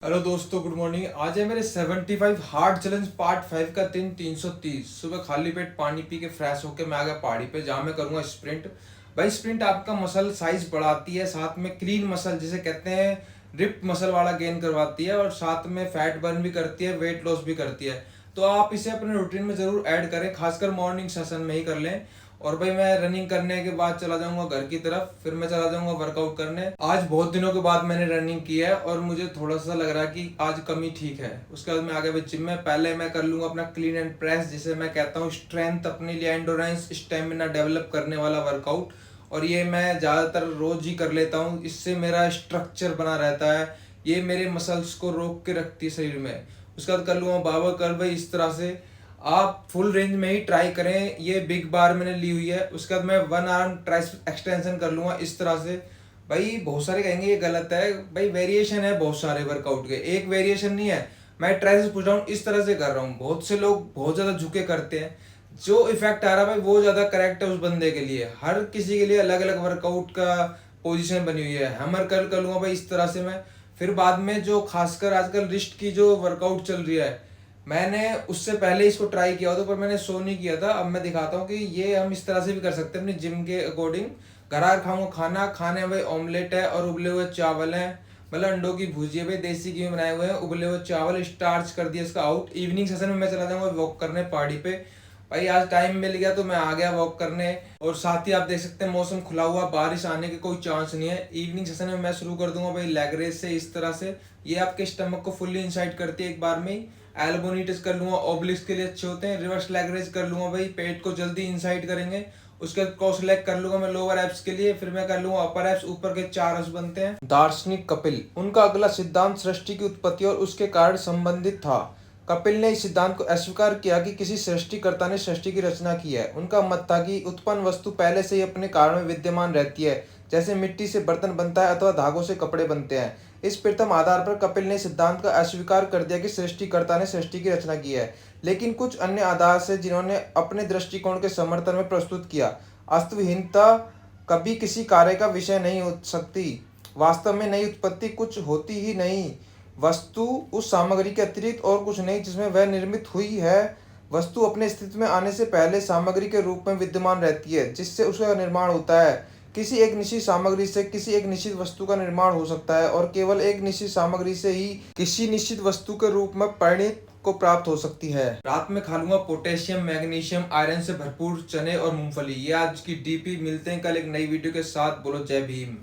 Hello दोस्तों, good morning. आज है मेरे 75 हार्ड चैलेंज पार्ट 5 का दिन 330। सुबह खाली पेट पानी पी के फ्रेश होके मैं आ गया पहाड़ी पे, जहाँ मैं करूंगा स्प्रिंट। भाई स्प्रिंट आपका मसल साइज बढ़ाती है, साथ में क्लीन मसल जिसे कहते हैं रिप्ड मसल वाला गेन करवाती है, और साथ में फैट बर्न भी करती है, वेट लॉस भी करती है। तो आप इसे अपने रूटीन में जरूर ऐड करें, खासकर मॉर्निंग सेशन में ही कर लें। और भाई मैं रनिंग करने के बाद चला जाऊंगा घर की तरफ, फिर मैं चला जाऊंगा वर्कआउट करने। आज बहुत दिनों के बाद मैंने रनिंग की है और मुझे थोड़ा सा लग रहा है कि आज कमी ठीक है। उसके बाद मैं आगे भी जिम में पहले मैं कर लूंगा अपना क्लीन एंड प्रेस, जिसे मैं कहता हूँ स्ट्रेंथ अपने लिए, एंडोरेंस स्टेमिना डेवलप करने वाला वर्कआउट। और ये मैं ज़्यादातर रोज ही कर लेता हूँ, इससे मेरा स्ट्रक्चर बना रहता है, ये मेरे मसल्स को रोक के रखती है शरीर में। उसके बाद कर लूंगा बाबा कर भाई इस तरह से। आप फुल रेंज में ही ट्राई करें, ये बिग बार मैंने ली हुई है। उसके बाद मैं वन आर्म ट्राइसेप एक्सटेंशन कर लूंगा इस तरह से। भाई बहुत सारे कहेंगे ये गलत है, भाई वेरिएशन है बहुत सारे वर्कआउट के, एक वेरिएशन नहीं है। मैं ट्राइसेप पुश डाउन इस तरह से कर रहा हूँ, बहुत से लोग बहुत ज्यादा झुके करते हैं। जो इफेक्ट आ रहा है भाई वो ज्यादा करेक्ट है उस बंदे के लिए, हर किसी के लिए अलग अलग वर्कआउट का पोजीशन बनी हुई है। हमर कर्ल कर लूंगा भाई इस तरह से मैं। फिर बाद में जो खासकर आजकल रिस्ट की जो वर्कआउट चल रही है, मैंने उससे पहले इसको ट्राई किया होता, पर मैंने शो नहीं किया था। अब मैं दिखाता हूँ कि ये हम इस तरह से भी कर सकते हैं अपनी जिम के अकॉर्डिंग। घर आ खाऊंगा खाना, खाने में भाई ऑमलेट है और उबले हुए चावल हैं, मतलब अंडों की भुजिया भाई देसी घी में बनाए हुए हैं, उबले हुए चावल, स्टार्च कर दिया इसका आउट। इवनिंग सेशन में मैं चला जाऊंगा वॉक करने पहाड़ी पे। भाई आज टाइम मिल गया तो मैं आ गया वॉक करने। और साथ ही आप देख सकते हैं मौसम खुला हुआ, बारिश आने के कोई चांस नहीं है। इवनिंग सेशन में मैं शुरू कर दूंगा भाई लेग रेस से इस तरह से। ये आपके स्टमक को फुल्ली इंसाइड करती है एक बार में ही। एल्बो नी टच कर लूंगा, ओब्लिक्स के लिए अच्छे होते हैं। रिवर्स लेग रेज कर लूंगा भाई, पेट को जल्दी इंसाइड करेंगे। उसके बाद क्रॉस लेग कर लूंगा मैं लोअर एब्स के लिए, फिर मैं कर लूंगा अपर एब्स, ऊपर के 4 एब्स बनते हैं। दार्शनिक कपिल, उनका अगला सिद्धांत सृष्टि की उत्पत्ति और उसके कारण संबंधित था। कपिल ने इस सिद्धांत को अस्वीकार किया कि किसी सृष्टिकर्ता ने सृष्टि की रचना की है। उनका मत था कि उत्पन्न वस्तु पहले से ही अपने कारण में विद्यमान रहती है, जैसे मिट्टी से बर्तन बनता है अथवा धागों से कपड़े बनते हैं। इस प्रथम आधार पर कपिल ने सिद्धांत का अस्वीकार कर दिया कि सृष्टिकर्ता ने सृष्टि की रचना की है। लेकिन कुछ अन्य आधार से जिन्होंने अपने दृष्टिकोण के समर्थन में प्रस्तुत किया, अस्तविहीनता कभी किसी कार्य का विषय नहीं हो सकती। वास्तव में नई उत्पत्ति कुछ होती ही नहीं। वस्तु उस सामग्री के अतिरिक्त और कुछ नहीं जिसमें वह निर्मित हुई है। वस्तु अपने अस्तित्व में आने से पहले सामग्री के रूप में विद्यमान रहती है जिससे उसका निर्माण होता है। किसी एक निश्चित सामग्री से किसी एक निश्चित वस्तु का निर्माण हो सकता है, और केवल एक निश्चित सामग्री से ही किसी निश्चित वस्तु के रूप में परिणत को प्राप्त हो सकती है। रात में खा लूंगा पोटेशियम, मैग्नीशियम, आयरन से भरपूर चने और मूंगफली। ये आज की डीपी। मिलते हैं कल एक नई वीडियो के साथ। बोलो जय भीम।